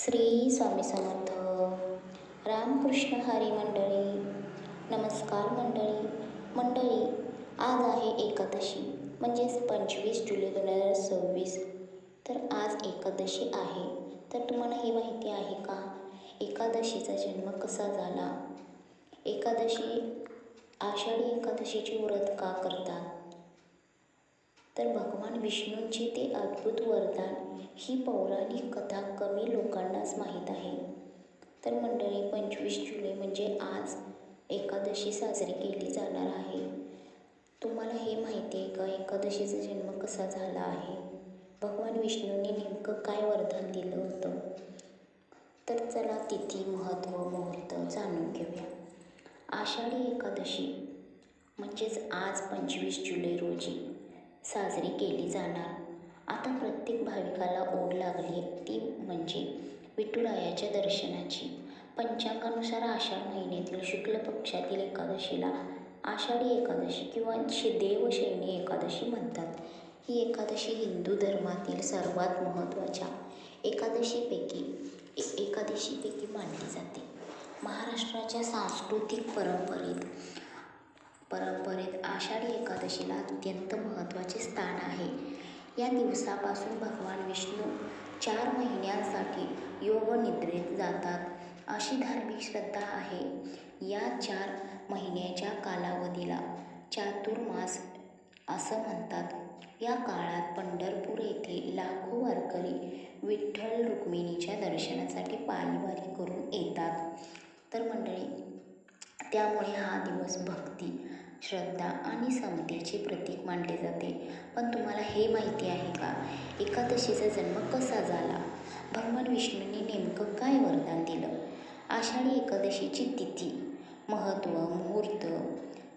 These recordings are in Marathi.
श्री स्वामी समर्थ. रामकृष्ण हरी मंडळी. नमस्कार मंडळी. मंडळी, आज आहे एकादशी म्हणजेच 25 जुलै 2026. तर आज एकादशी आहे. तर तुम्हाला हे माहिती आहे का, एकादशीचा जन्म कसा झाला? आषाढी एकादशीचे व्रत का करतात? तर भगवान विष्णूंचे ते अद्भुत वरदान, ही पौराणिक कथा कमी लोकांनाच माहीत आहे. तर मंडळी, 25 जुलै म्हणजे आज एकादशी साजरी केली जाणार आहे. तुम्हाला हे माहिती आहे का, एकादशीचा जन्म कसा झाला आहे? भगवान विष्णूंनी नेमकं काय वरदान दिलं होतं? तर चला तिथी, महत्त्व, मुहूर्त जाणून घेऊया. आषाढी एकादशी म्हणजेच आज 25 जुलै रोजी साजरी केली जाणार. आता प्रत्येक भाविकाला ओढ लागली, ती म्हणजे विठुरायाच्या दर्शनाची. पंचांगानुसार आषाढ महिन्यातील शुक्ल पक्षातील एकादशीला आषाढी एकादशी किंवा देवशयनी एकादशी म्हणतात. ही एकादशी हिंदू धर्मातील सर्वात महत्त्वाच्या एकादशीपैकी मानली जाते. महाराष्ट्राच्या सांस्कृतिक परंपरेत आषाढी एकादशीला अत्यंत महत्त्वाचे स्थान आहे. या दिवसापासून भगवान विष्णू 4 महिन्यांसाठी योगनिद्रेत जातात, अशी धार्मिक श्रद्धा आहे. या 4 महिन्याच्या कालावधीला चातुर्मास असं म्हणतात. या काळात पंढरपूर येथे लाखो वारकरी विठ्ठल रुक्मिणीच्या दर्शनासाठी पायी करून येतात. तर मंडळी, त्यामुळे हा दिवस भक्ती, श्रद्धा आणि समतेचे प्रतीक मानले जाते. पण तुम्हाला हे माहिती आहे का, एकादशीचा जन्म कसा झाला? भगवान विष्णूंनी नेमकं काय वरदान दिलं? आषाढी एकादशीची तिथी, महत्त्व, मुहूर्त,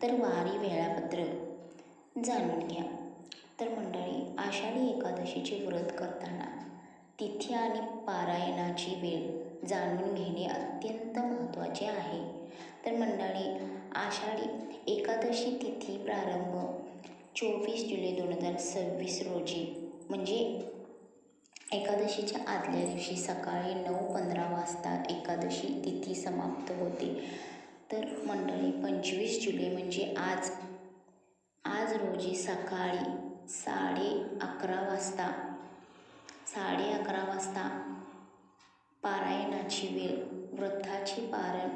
तर वारी वेळापत्रक जाणून घ्या. तर मंडळी, आषाढी एकादशीचे व्रत करताना तिथी आणि पारायणाची वेळ जाणून घेणे अत्यंत महत्त्वाचे आहे. तर मंडळी, आषाढी एकादशी तिथी प्रारंभ 24 जुलै 2026 रोजी, म्हणजे एकादशीच्या आदल्या दिवशी सकाळी 9:15 वाजता एकादशी तिथी समाप्त होते. तर मंडळी, 25 जुलै म्हणजे आज रोजी सकाळी 11:30 वाजता पारायणाची वेळ. व्रताची पारण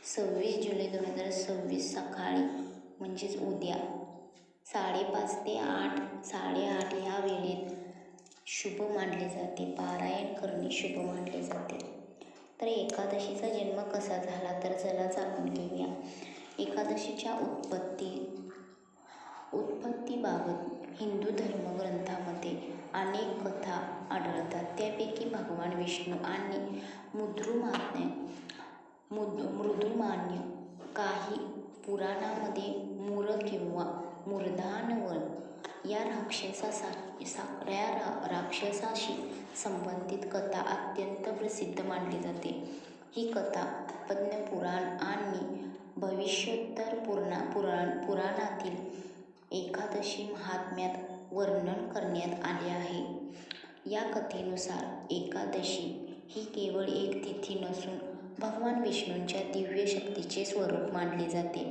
26 जुलै 2026 सकाळी म्हणजेच उद्या 5:30 ते 8:30 ह्या वेळेत शुभ मानले जाते. पारायण करणे शुभ मानले जाते. तर एकादशीचा जन्म कसा झाला, तर चला जाणून घेऊया. एकादशीच्या उत्पत्तीबाबत हिंदू धर्मग्रंथामध्ये अनेक कथा आढळतात. त्यापैकी भगवान विष्णू आणि मृदुमान्य, काही पुराणांमध्ये मूर किंवा मूर्धान्वण या राक्षसाशी संबंधित कथा अत्यंत प्रसिद्ध मानली जाते. ही कथा पद्मपुराण आणि भविष्योत्तर पुराणातील एकादशी महात्म्यात वर्णन करण्यात आले आहे. या कथेनुसार एकादशी ही केवळ एक तिथी नसून भगवान विष्णूंच्या दिव्य शक्तीचे स्वरूप मानले जाते.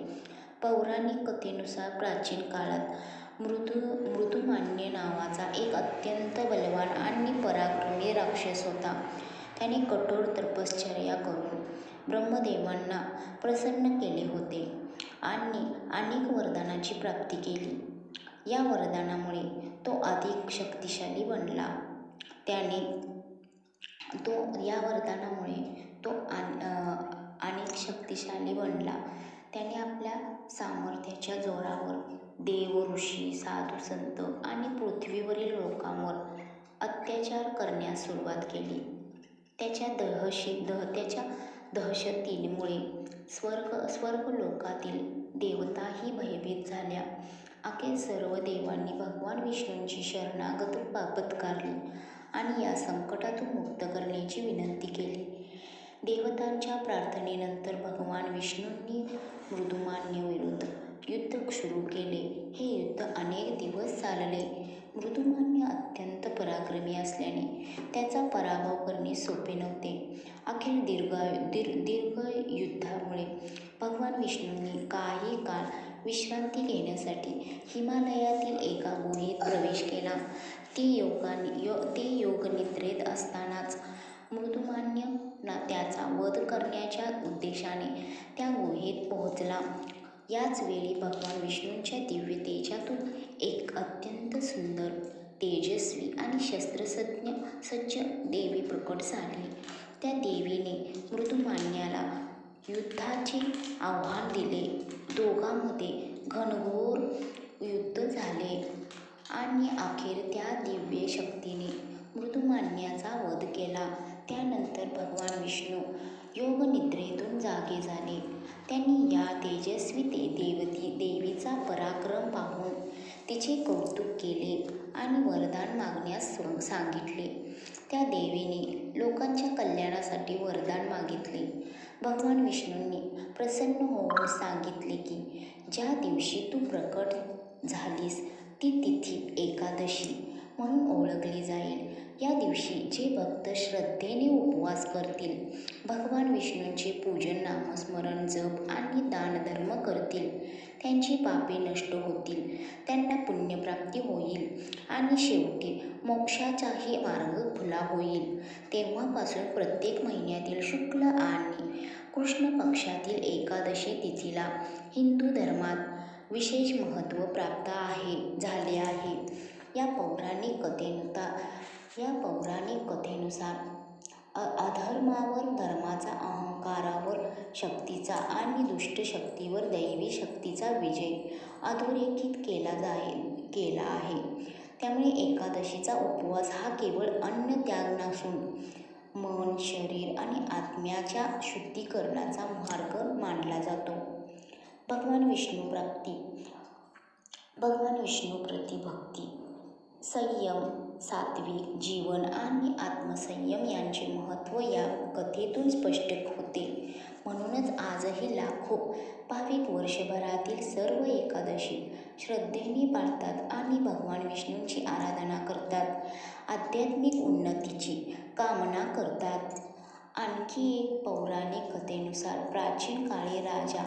पौराणिक कथेनुसार प्राचीन काळात मृदुमान्य नावाचा एक अत्यंत बलवान आणि पराक्रमी राक्षस होता. त्याने कठोर तपश्चर्या करून ब्रह्मदेवांना प्रसन्न केले होते आणि अनेक वरदानाची प्राप्ती केली. या वरदानामुळे तो अधिक शक्तिशाली बनला. त्याने आपल्या सामर्थ्याच्या जोरावर देव, ऋषी, साधू, संत आणि पृथ्वीवरील लोकांवर अत्याचार करण्यास सुरुवात केली. त्याच्या दहशतीमुळे स्वर्गलोकातील देवताही भयभीत झाल्या. अखेर सर्व देवांनी भगवान विष्णूंची शरणागत पत्करली आणि या संकटातून मुक्त करण्याची विनंती केली. देवतांच्या प्रार्थनेनंतर भगवान विष्णूंनी मृदुमान्याविरुद्ध युद्ध सुरू केले. हे युद्ध अनेक दिवस चालले. मृदुमान्य अत्यंत पराक्रमी असल्याने त्याचा पराभव करणे सोपे नव्हते. अखेर दीर्घ युद्धामुळे भगवान विष्णूंनी काही काळ विश्रांती घेण्यासाठी हिमालयातील एका गुहेत प्रवेश केला. ते योगनिद्रेत असतानाच मृदुमान्य त्याचा वध करण्याच्या उद्देशाने त्या गुहेत पोहोचला. याच वेळी भगवान विष्णूंच्या दिव्य तेजातून एक अत्यंत सुंदर, तेजस्वी आणि शस्त्रसज्ज देवी प्रकट झाली. त्या देवीने मृदुमान्याला युद्धाचे आव्हान दिले. दोघांमध्ये घनघोर युद्ध झाले आणि अखेर त्या दिव्य शक्तीने मृदुमान्याचा वध केला. त्यानंतर भगवान विष्णू योगनिद्रेतून जागे झाले. त्यांनी या तेजस्वी देवीचा पराक्रम पाहून तिचे कौतुक केले आणि वरदान मागण्यास सांगितले. त्या देवीने लोकांच्या कल्याणासाठी वरदान मागितले. भगवान विष्णूंनी प्रसन्न होऊन सांगितले की ज्या दिवशी तू प्रकट झालीस ती तिथी एकादशी म्हणून ओळखली जाईल. या दिवशी जे भक्त श्रद्धेने उपवास करतील, भगवान विष्णूंचे पूजन, नामस्मरण, जप आणि दानधर्म करतील, त्यांची पापे नष्ट होतील, त्यांना पुण्यप्राप्ती होईल आणि शेवटी मोक्षाचाही मार्ग खुला होईल. तेव्हापासून प्रत्येक महिन्यातील शुक्ल आणि कृष्ण पक्षातील एकादशी तिथीला हिंदू धर्मात विशेष महत्त्व प्राप्त झाले आहे. या पौराणिक कथेनुसार अधर्मावर धर्माचा, अहंकारावर शक्तीचा आणि दुष्ट शक्तीवर दैवी शक्तीचा विजय अधोरेखित केला आहे. त्यामुळे एकादशीचा उपवास हा केवळ अन्न त्याग नसून मन, शरीर आणि आत्म्याच्या शुद्धीकरणाचा मार्ग मानला जातो. भगवान विष्णूप्रती भक्ती, संयम, सात्विक जीवन आणि आत्मसंयम यांचे महत्त्व या कथेतून स्पष्ट होते. म्हणूनच आजही लाखो भाविक वर्षभरातील सर्व एकादशी श्रद्धेने पाळतात आणि भगवान विष्णूंची आराधना करतात, आध्यात्मिक उन्नतीची कामना करतात. आणखी एक पौराणिक कथेनुसार प्राचीन काळी राजा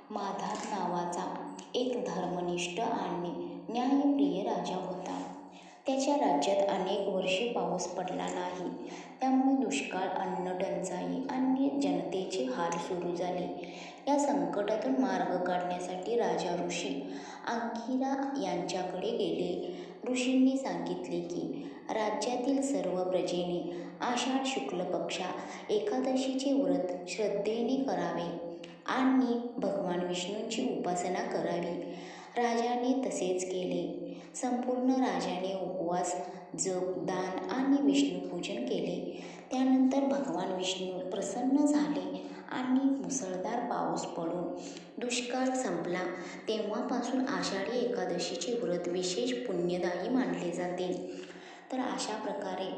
माधात नावाचा एक धर्मनिष्ठ आणि न्यायप्रिय राजा होता. त्याच्या राज्यात अनेक वर्षे पाऊस पडला नाही. त्यामुळे दुष्काळ, अन्नटंचाई आणि जनतेचे हाल सुरू झाले. या संकटातून मार्ग काढण्यासाठी राजा ऋषी अंगिरा यांच्याकडे गेले. ऋषींनी सांगितले की राज्यातील सर्व प्रजेने आषाढ शुक्ल पक्षा एकादशीचे व्रत श्रद्धेने करावे आणि भगवान विष्णूंची उपासना करावी. राजाने तसेच केले. संपूर्ण राजाने उपवास, जप, दान आणि विष्णूपूजन केले. त्यानंतर भगवान विष्णू प्रसन्न झाले आणि मुसळधार पाऊस पडून दुष्काळ संपला. तेव्हापासून आषाढी एकादशीचे व्रत विशेष पुण्यदायी मानले जाते. तर अशा प्रकारे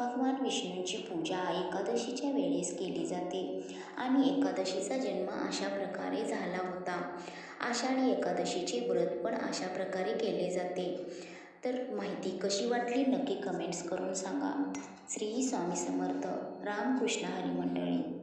भगवान विष्णूंची पूजा एकादशीच्या वेळेस केली जाते आणि एकादशीचा जन्म अशा प्रकारे झाला होता. आषाढी एकादशीचे व्रत पण अशा प्रकारे केले जाते. तर माहिती कशी वाटली नक्की कमेंट्स करून सांगा. श्री स्वामी समर्थ. रामकृष्ण हरी मंडळी.